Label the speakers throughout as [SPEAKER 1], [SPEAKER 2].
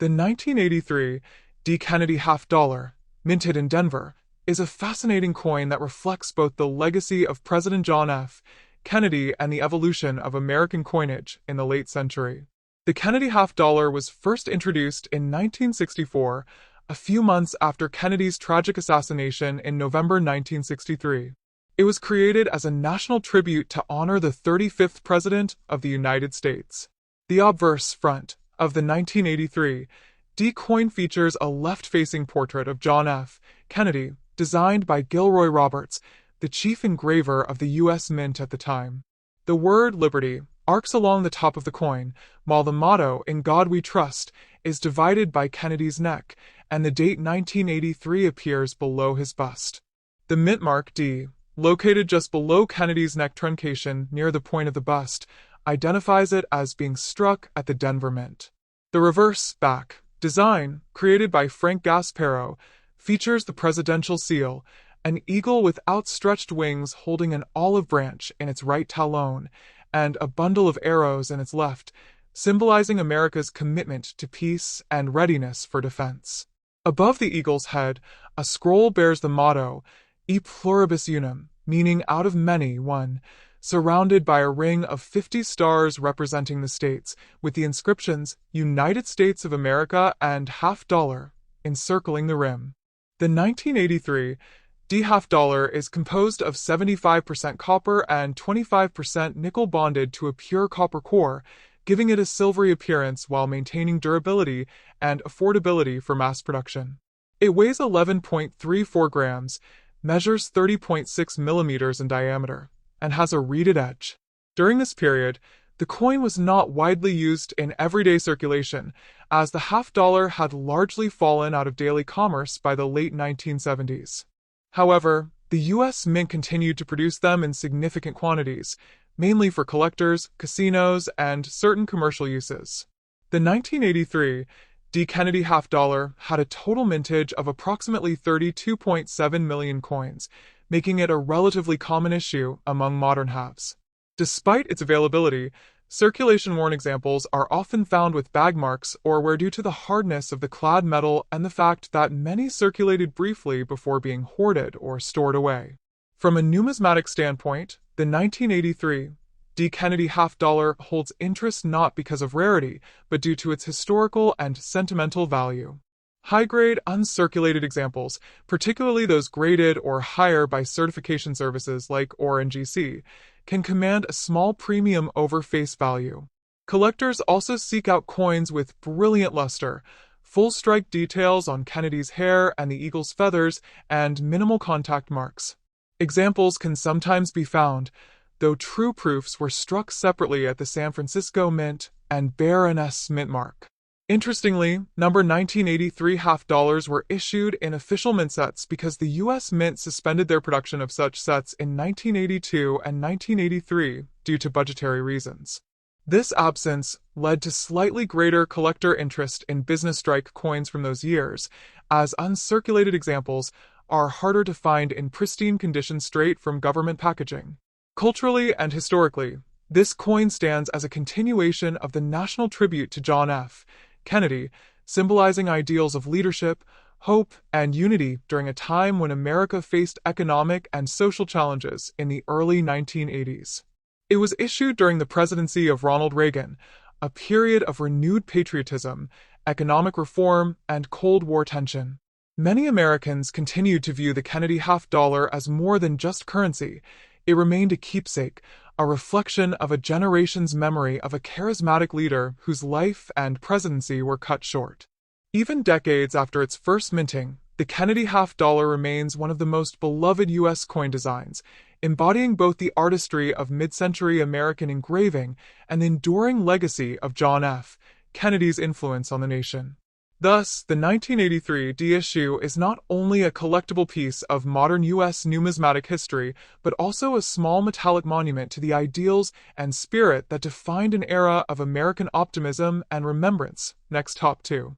[SPEAKER 1] The 1983 D. Kennedy half dollar, minted in Denver, is a fascinating coin that reflects both the legacy of President John F. Kennedy and the evolution of American coinage in the late century. The Kennedy half dollar was first introduced in 1964, a few months after Kennedy's tragic assassination in November 1963. It was created as a national tribute to honor the 35th President of the United States. The obverse front of the 1983 D coin features a left-facing portrait of John F. Kennedy, designed by Gilroy Roberts, the chief engraver of the U.S. Mint at the time. The word Liberty arcs along the top of the coin, while the motto, "In God We Trust," is divided by Kennedy's neck, and the date 1983 appears below his bust. The mint mark D, located just below Kennedy's neck truncation near the point of the bust, identifies it as being struck at the Denver Mint. The reverse back design, created by Frank Gasparro, features the presidential seal, an eagle with outstretched wings holding an olive branch in its right talon, and a bundle of arrows in its left, symbolizing America's commitment to peace and readiness for defense. Above the eagle's head, a scroll bears the motto, E pluribus unum, meaning out of many, one, surrounded by a ring of 50 stars representing the states, with the inscriptions United States of America and half dollar encircling the rim. The 1983 D half dollar is composed of 75% copper and 25% nickel bonded to a pure copper core, giving it a silvery appearance while maintaining durability and affordability for mass production. It weighs 11.34 grams, measures 30.6 millimeters in diameter, and has a reeded edge. During this period, the coin was not widely used in everyday circulation, as the half dollar had largely fallen out of daily commerce by the late 1970s. However, the U.S. Mint continued to produce them in significant quantities, mainly for collectors, casinos, and certain commercial uses. The 1983 D. Kennedy half dollar had a total mintage of approximately 32.7 million coins, making it a relatively common issue among modern halves. Despite its availability, circulation-worn examples are often found with bag marks or were due to the hardness of the clad metal and the fact that many circulated briefly before being hoarded or stored away. From a numismatic standpoint, the 1983 D. Kennedy half dollar holds interest not because of rarity, but due to its historical and sentimental value. High-grade, uncirculated examples, particularly those graded or higher by certification services like DOLLAR.U.S.A, can command a small premium over face value. Collectors also seek out coins with brilliant luster, full strike details on Kennedy's hair and the eagle's feathers, and minimal contact marks. Examples can sometimes be found, though true proofs were struck separately at the San Francisco Mint and bear an S mint mark. Interestingly, number 1983 half dollars were issued in official mint sets because the U.S. Mint suspended their production of such sets in 1982 and 1983 due to budgetary reasons. This absence led to slightly greater collector interest in business strike coins from those years, as uncirculated examples are harder to find in pristine condition straight from government packaging. Culturally and historically, this coin stands as a continuation of the national tribute to John F. Kennedy, symbolizing ideals of leadership, hope, and unity during a time when America faced economic and social challenges in the early 1980s. It was issued during the presidency of Ronald Reagan, a period of renewed patriotism, economic reform, and Cold War tension. Many Americans continued to view the Kennedy half dollar as more than just currency. It remained a keepsake, a reflection of a generation's memory of a charismatic leader whose life and presidency were cut short. Even decades after its first minting, the Kennedy half dollar remains one of the most beloved U.S. coin designs, embodying both the artistry of mid-century American engraving and the enduring legacy of John F. Kennedy's influence on the nation. Thus, the 1983 D issue is not only a collectible piece of modern U.S. numismatic history, but also a small metallic monument to the ideals and spirit that defined an era of American optimism and remembrance. Next, top 2.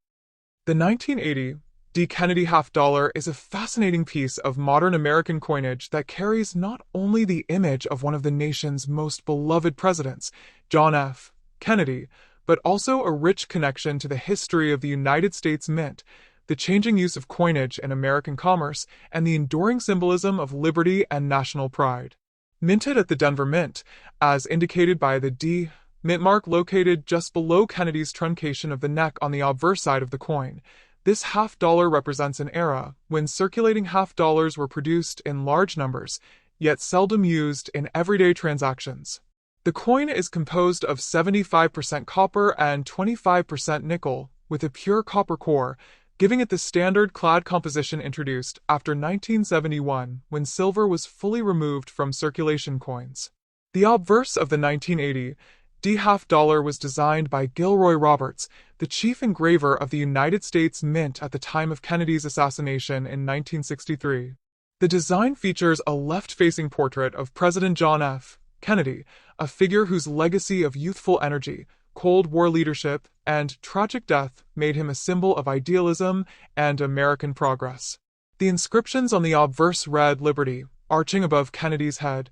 [SPEAKER 1] The 1980 D. Kennedy half dollar is a fascinating piece of modern American coinage that carries not only the image of one of the nation's most beloved presidents, John F. Kennedy, but also a rich connection to the history of the United States Mint, the changing use of coinage in American commerce, and the enduring symbolism of liberty and national pride. Minted at the Denver Mint, as indicated by the D mint mark located just below Kennedy's truncation of the neck on the obverse side of the coin. This half-dollar represents an era when circulating half-dollars were produced in large numbers, yet seldom used in everyday transactions. The coin is composed of 75% copper and 25% nickel, with a pure copper core, giving it the standard clad composition introduced after 1971 when silver was fully removed from circulation coins. The obverse of the 1980 D half-dollar was designed by Gilroy Roberts, the chief engraver of the United States Mint at the time of Kennedy's assassination in 1963. The design features a left-facing portrait of President John F. Kennedy, a figure whose legacy of youthful energy, Cold War leadership, and tragic death made him a symbol of idealism and American progress. The inscriptions on the obverse read Liberty, arching above Kennedy's head,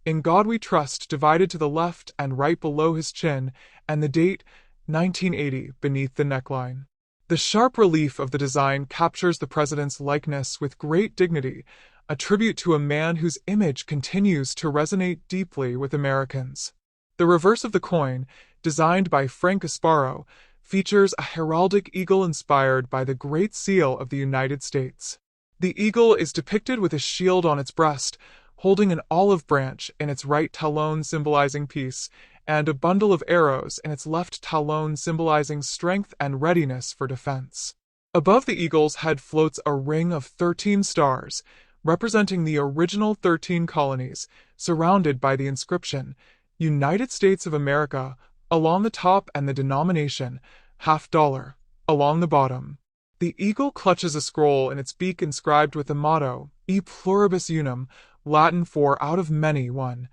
[SPEAKER 1] In God We Trust divided to the left and right below his chin, and the date, 1980, beneath the neckline. The sharp relief of the design captures the president's likeness with great dignity, a tribute to a man whose image continues to resonate deeply with Americans. The reverse of the coin, designed by Frank Gasparo, features a heraldic eagle inspired by the Great Seal of the United States. The eagle is depicted with a shield on its breast, holding an olive branch in its right talon symbolizing peace, and a bundle of arrows in its left talon symbolizing strength and readiness for defense. Above the eagle's head floats a ring of 13 stars, representing the original 13 colonies, surrounded by the inscription, United States of America, along the top and the denomination, half-dollar, along the bottom. The eagle clutches a scroll in its beak inscribed with the motto, E pluribus unum, Latin for out of many one,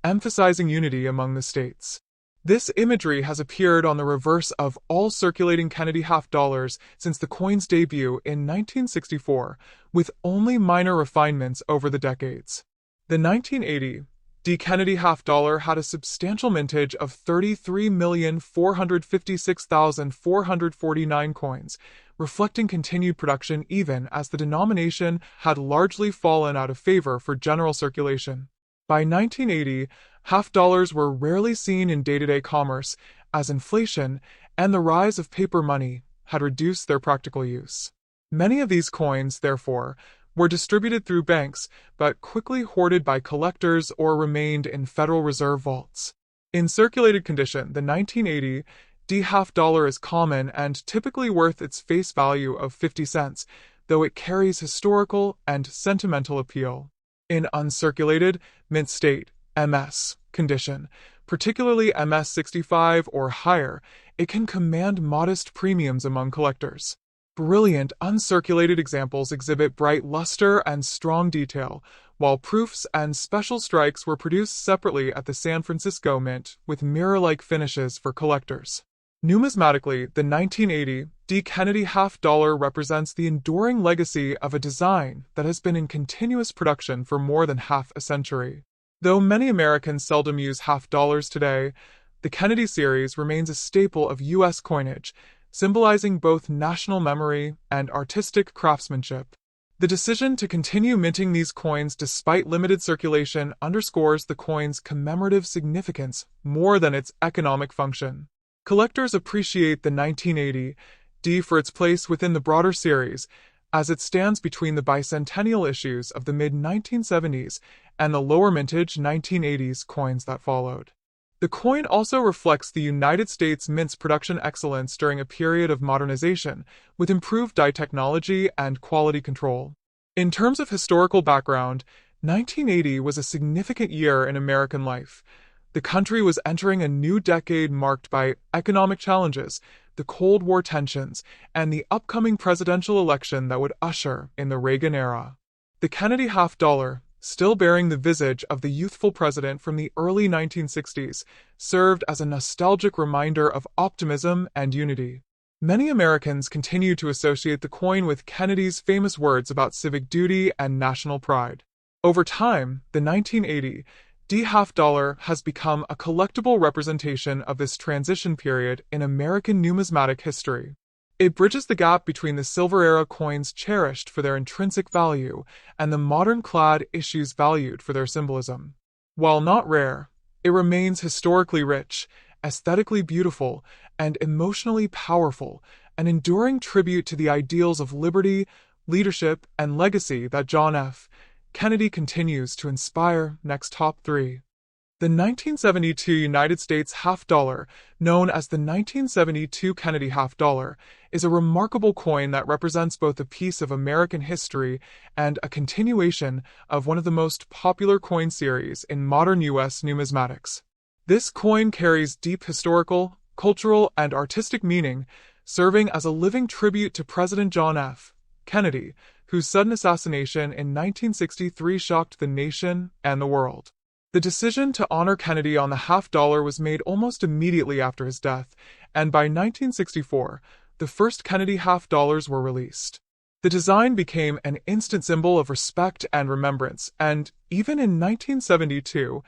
[SPEAKER 1] emphasizing unity among the states. This imagery has appeared on the reverse of all circulating Kennedy half-dollars since the coin's debut in 1964, with only minor refinements over the decades. The 1980 D. Kennedy half-dollar had a substantial mintage of 33,456,449 coins, reflecting continued production even as the denomination had largely fallen out of favor for general circulation. By 1980, half-dollars were rarely seen in day-to-day commerce, as inflation and the rise of paper money had reduced their practical use. Many of these coins, therefore, were distributed through banks, but quickly hoarded by collectors or remained in Federal Reserve vaults. In circulated condition, the 1980 D half-dollar is common and typically worth its face value of 50 cents, though it carries historical and sentimental appeal. In uncirculated, mint state, MS, condition, particularly MS 65 or higher, it can command modest premiums among collectors. Brilliant uncirculated examples exhibit bright luster and strong detail, while proofs and special strikes were produced separately at the San Francisco Mint with mirror-like finishes for collectors. Numismatically, the 1980 D. Kennedy half-dollar represents the enduring legacy of a design that has been in continuous production for more than half a century. Though many Americans seldom use half-dollars today, the Kennedy series remains a staple of U.S. coinage, symbolizing both national memory and artistic craftsmanship. The decision to continue minting these coins despite limited circulation underscores the coin's commemorative significance more than its economic function. Collectors appreciate the 1980 D for its place within the broader series, as it stands between the bicentennial issues of the mid-1970s and the lower mintage 1980s coins that followed. The coin also reflects the United States Mint's production excellence during a period of modernization, with improved die technology and quality control. In terms of historical background, 1980 was a significant year in American life. The country was entering a new decade marked by economic challenges, the Cold War tensions, and the upcoming presidential election that would usher in the Reagan era. The Kennedy half-dollar, still bearing the visage of the youthful president from the early 1960s, served as a nostalgic reminder of optimism and unity. Many Americans continue to associate the coin with Kennedy's famous words about civic duty and national pride. Over time, the 1980 D half dollar has become a collectible representation of this transition period in American numismatic history. It bridges the gap between the silver-era coins cherished for their intrinsic value and the modern clad issues valued for their symbolism. While not rare, it remains historically rich, aesthetically beautiful, and emotionally powerful, an enduring tribute to the ideals of liberty, leadership, and legacy that John F. Kennedy continues to inspire. Next, top 3. The 1972 United States half dollar, known as the 1972 Kennedy half dollar, is a remarkable coin that represents both a piece of American history and a continuation of one of the most popular coin series in modern U.S. numismatics. This coin carries deep historical, cultural, and artistic meaning, serving as a living tribute to President John F. Kennedy, whose sudden assassination in 1963 shocked the nation and the world. The decision to honor Kennedy on the half dollar was made almost immediately after his death, and by 1964, the first Kennedy half dollars were released. The design became an instant symbol of respect and remembrance, and even in 1972,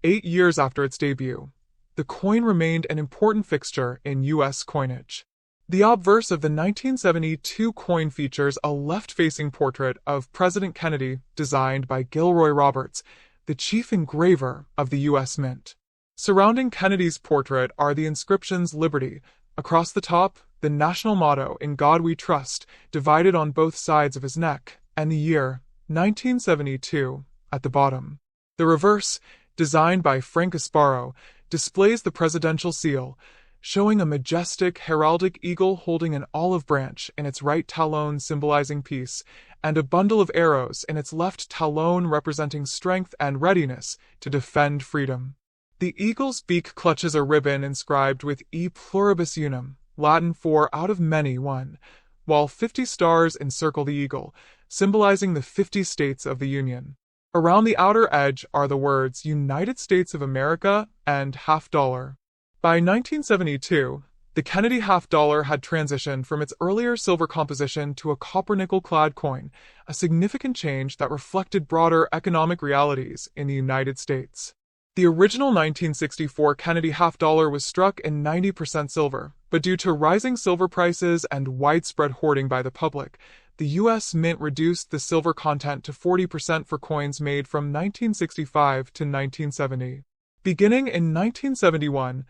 [SPEAKER 1] 8 years after its debut, the coin remained an important fixture in U.S. coinage. The obverse of the 1972 coin features a left-facing portrait of President Kennedy designed by Gilroy Roberts, the chief engraver of the U.S. Mint. Surrounding Kennedy's portrait are the inscriptions Liberty, across the top, the national motto In God We Trust, divided on both sides of his neck, and the year, 1972, at the bottom. The reverse, designed by Frank Asparo, displays the presidential seal, showing a majestic heraldic eagle holding an olive branch in its right talon symbolizing peace, and a bundle of arrows in its left talon representing strength and readiness to defend freedom. The eagle's beak clutches a ribbon inscribed with E pluribus unum, Latin for out of many one, while 50 stars encircle the eagle, symbolizing the 50 states of the Union. Around the outer edge are the words United States of America and half dollar. By 1972, the Kennedy half dollar had transitioned from its earlier silver composition to a copper-nickel-clad coin, a significant change that reflected broader economic realities in the United States. The original 1964 Kennedy half dollar was struck in 90% silver, but due to rising silver prices and widespread hoarding by the public, the U.S. Mint reduced the silver content to 40% for coins made from 1965 to 1970. Beginning in 1971,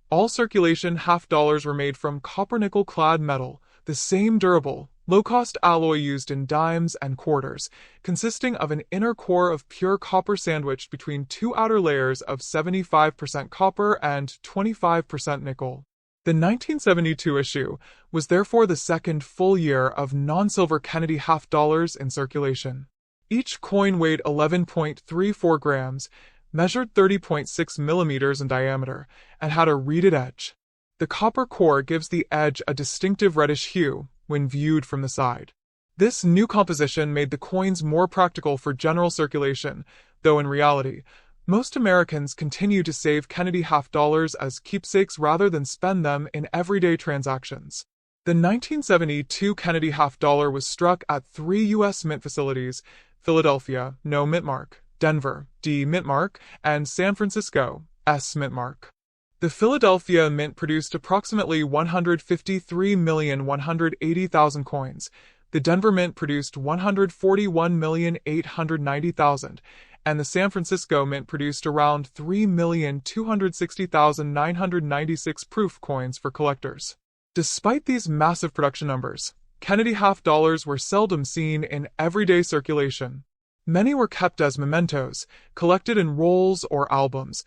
[SPEAKER 1] all circulation half dollars were made from copper-nickel-clad metal, the same durable, low-cost alloy used in dimes and quarters, consisting of an inner core of pure copper sandwiched between two outer layers of 75% copper and 25% nickel. The 1972 issue was therefore the second full year of non-silver Kennedy half dollars in circulation. Each coin weighed 11.34 grams, measured 30.6 millimeters in diameter, and had a reeded edge. The copper core gives the edge a distinctive reddish hue when viewed from the side. This new composition made the coins more practical for general circulation, though in reality, most Americans continue to save Kennedy half dollars as keepsakes rather than spend them in everyday transactions. The 1972 Kennedy half dollar was struck at 3 U.S. Mint facilities: Philadelphia, No Mint Mark; Denver, D Mint Mark; and San Francisco, S Mint Mark. The Philadelphia Mint produced approximately 153,180,000 coins. The Denver Mint produced 141,890,000, and the San Francisco Mint produced around 3,260,996 proof coins for collectors. Despite these massive production numbers, Kennedy half dollars were seldom seen in everyday circulation. Many were kept as mementos, collected in rolls or albums,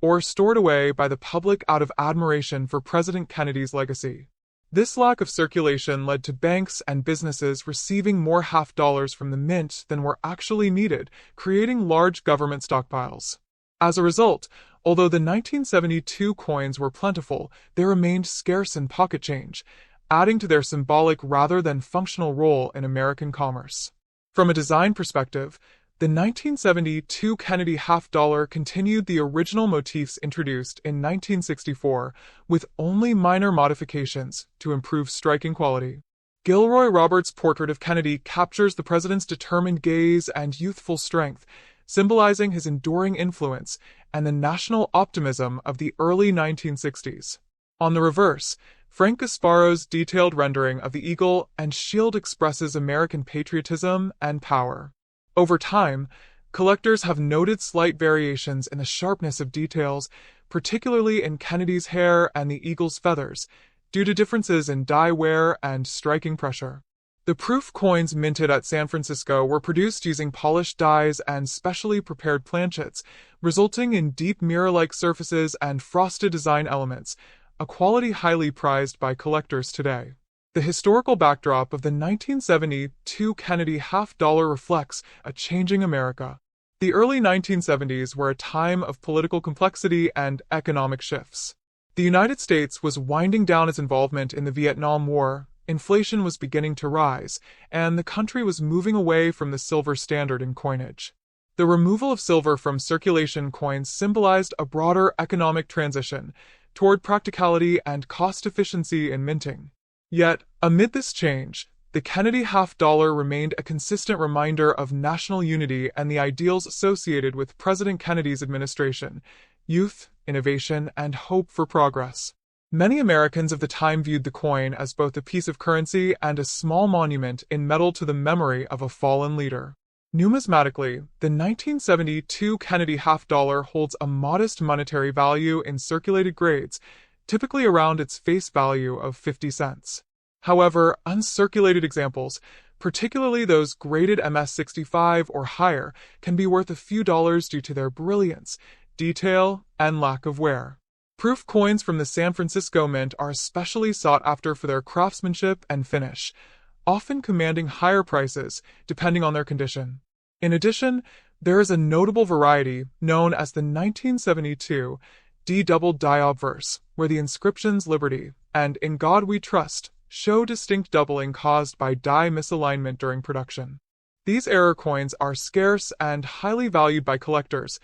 [SPEAKER 1] or stored away by the public out of admiration for President Kennedy's legacy. This lack of circulation led to banks and businesses receiving more half dollars from the mint than were actually needed, creating large government stockpiles. As a result, although the 1972 coins were plentiful, they remained scarce in pocket change, adding to their symbolic rather than functional role in American commerce. From a design perspective, the 1972 Kennedy half dollar continued the original motifs introduced in 1964, with only minor modifications to improve striking quality. Gilroy Roberts' portrait of Kennedy captures the president's determined gaze and youthful strength, symbolizing his enduring influence and the national optimism of the early 1960s. On the reverse, Frank Gasparo's detailed rendering of the eagle and shield expresses American patriotism and power. Over time, collectors have noted slight variations in the sharpness of details, particularly in Kennedy's hair and the eagle's feathers, due to differences in dye wear and striking pressure. The proof coins minted at San Francisco were produced using polished dies and specially prepared planchets, resulting in deep mirror-like surfaces and frosted design elements, a quality highly prized by collectors today. The historical backdrop of the 1972 Kennedy half-dollar reflects a changing America. The early 1970s were a time of political complexity and economic shifts. The United States was winding down its involvement in the Vietnam War, inflation was beginning to rise, and the country was moving away from the silver standard in coinage. The removal of silver from circulation coins symbolized a broader economic transition toward practicality and cost efficiency in minting. Yet, amid this change, the Kennedy half-dollar remained a consistent reminder of national unity and the ideals associated with President Kennedy's administration: youth, innovation, and hope for progress. Many Americans of the time viewed the coin as both a piece of currency and a small monument in metal to the memory of a fallen leader. Numismatically, the 1972 Kennedy half-dollar holds a modest monetary value in circulated grades, typically around its face value of 50 cents. However, uncirculated examples, particularly those graded MS-65 or higher, can be worth a few dollars due to their brilliance, detail, and lack of wear. Proof coins from the San Francisco Mint are especially sought after for their craftsmanship and finish, often commanding higher prices depending on their condition. In addition, there is a notable variety known as the 1972 D-doubled die obverse, where the inscriptions "Liberty" and "In God We Trust" show distinct doubling caused by die misalignment during production. These error coins are scarce and highly valued by collectors,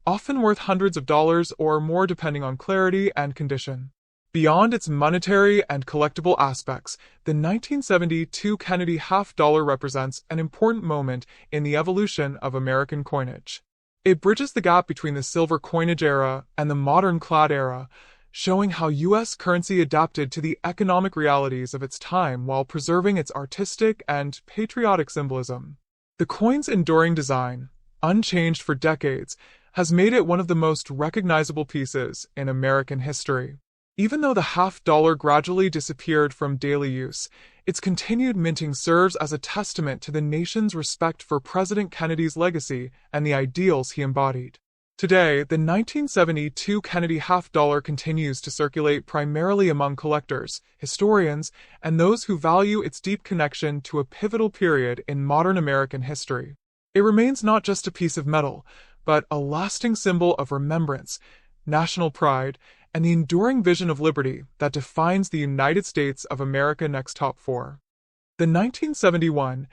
[SPEAKER 1] often worth hundreds of dollars or more depending on clarity and condition. Beyond its monetary and collectible aspects, the 1972 Kennedy half-dollar represents an important moment in the evolution of American coinage. It bridges the gap between the silver coinage era and the modern clad era, showing how U.S. currency adapted to the economic realities of its time while preserving its artistic and patriotic symbolism. The coin's enduring design, unchanged for decades, has made it one of the most recognizable pieces in American history. Even though the half-dollar gradually disappeared from daily use, its continued minting serves as a testament to the nation's respect for President Kennedy's legacy and the ideals he embodied. Today, the 1972 Kennedy half-dollar continues to circulate primarily among collectors, historians, and those who value its deep connection to a pivotal period in modern American history. It remains not just a piece of metal, but a lasting symbol of remembrance, national pride, and the enduring vision of liberty that defines the United States of America. Next, top 4. The 1971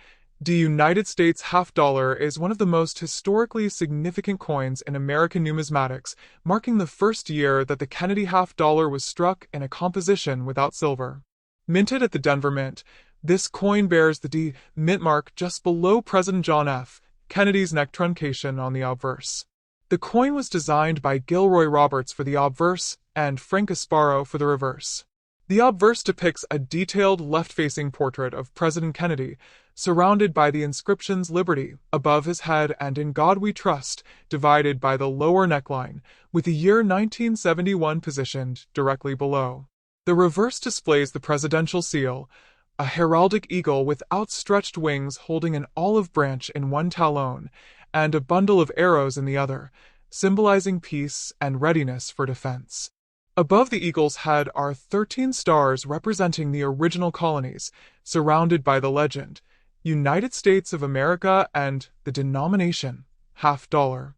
[SPEAKER 1] United States half-dollar is one of the most historically significant coins in American numismatics, marking the first year that the Kennedy half-dollar was struck in a composition without silver. Minted at the Denver Mint, this coin bears the D mint mark just below President John F. Kennedy's neck truncation on the obverse. The coin was designed by Gilroy Roberts for the obverse and Frank Gasparo for the reverse. The obverse depicts a detailed left-facing portrait of President Kennedy, surrounded by the inscriptions "Liberty" above his head and "In God We Trust" divided by the lower neckline, with the year 1971 positioned directly below. The reverse displays the presidential seal, a heraldic eagle with outstretched wings holding an olive branch in one talon, and a bundle of arrows in the other, symbolizing peace and readiness for defense. Above the eagle's head are 13 stars representing the original colonies, surrounded by the legend, United States of America, and the denomination, half-dollar.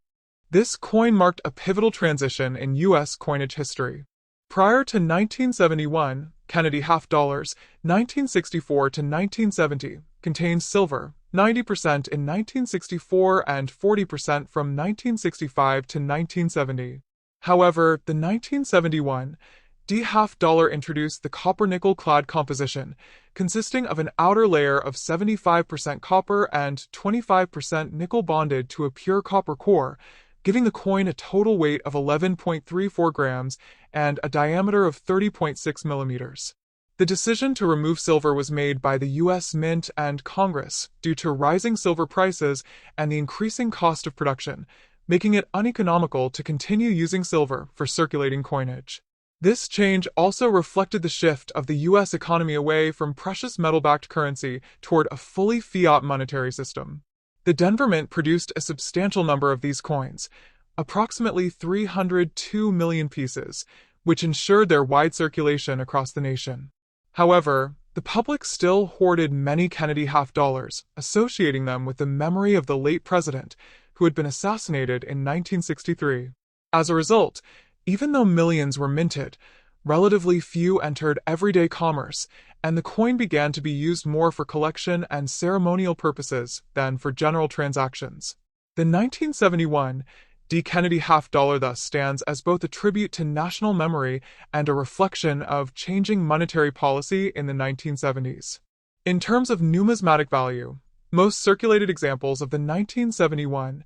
[SPEAKER 1] This coin marked a pivotal transition in U.S. coinage history. Prior to 1971, Kennedy half-dollars, 1964 to 1970, contained silver, 90% in 1964 and 40% from 1965 to 1970. However, the 1971 D-half-dollar introduced the copper-nickel clad composition, consisting of an outer layer of 75% copper and 25% nickel bonded to a pure copper core, giving the coin a total weight of 11.34 grams and a diameter of 30.6 millimeters. The decision to remove silver was made by the U.S. Mint and Congress due to rising silver prices and the increasing cost of production, making it uneconomical to continue using silver for circulating coinage. This change also reflected the shift of the U.S. economy away from precious metal-backed currency toward a fully fiat monetary system. The Denver Mint produced a substantial number of these coins, approximately 302 million pieces, which ensured their wide circulation across the nation. However, the public still hoarded many Kennedy half-dollars, associating them with the memory of the late president, who had been assassinated in 1963. As a result, even though millions were minted, relatively few entered everyday commerce, and the coin began to be used more for collection and ceremonial purposes than for general transactions. The 1971 D. Kennedy half-dollar thus stands as both a tribute to national memory and a reflection of changing monetary policy in the 1970s. In terms of numismatic value, most circulated examples of the 1971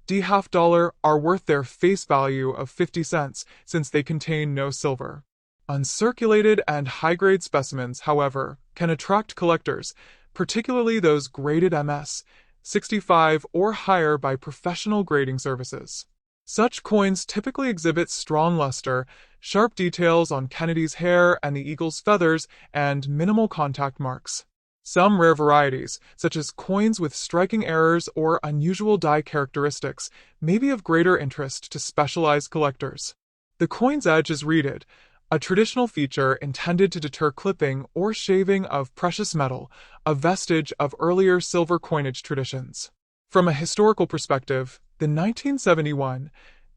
[SPEAKER 1] D half-dollar are worth their face value of 50 cents since they contain no silver. Uncirculated and high-grade specimens, however, can attract collectors, particularly those graded MS 65 or higher by professional grading services. Such coins typically exhibit strong luster, sharp details on Kennedy's hair and the eagle's feathers, and minimal contact marks. Some rare varieties, such as coins with striking errors or unusual die characteristics, may be of greater interest to specialized collectors. The coin's edge is reeded, a traditional feature intended to deter clipping or shaving of precious metal, a vestige of earlier silver coinage traditions. From a historical perspective, the 1971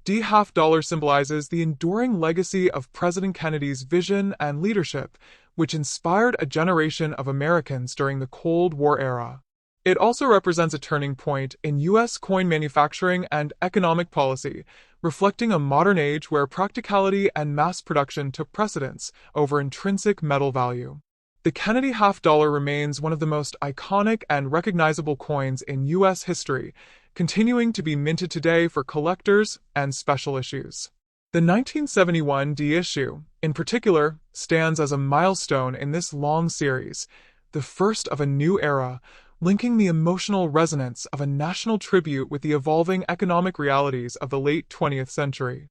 [SPEAKER 1] D half-dollar symbolizes the enduring legacy of President Kennedy's vision and leadership, which inspired a generation of Americans during the Cold War era. It also represents a turning point in U.S. coin manufacturing and economic policy, reflecting a modern age where practicality and mass production took precedence over intrinsic metal value. The Kennedy half-dollar remains one of the most iconic and recognizable coins in U.S. history, continuing to be minted today for collectors and special issues. The 1971 D issue, in particular, stands as a milestone in this long series, the first of a new era, linking the emotional resonance of a national tribute with the evolving economic realities of the late 20th century.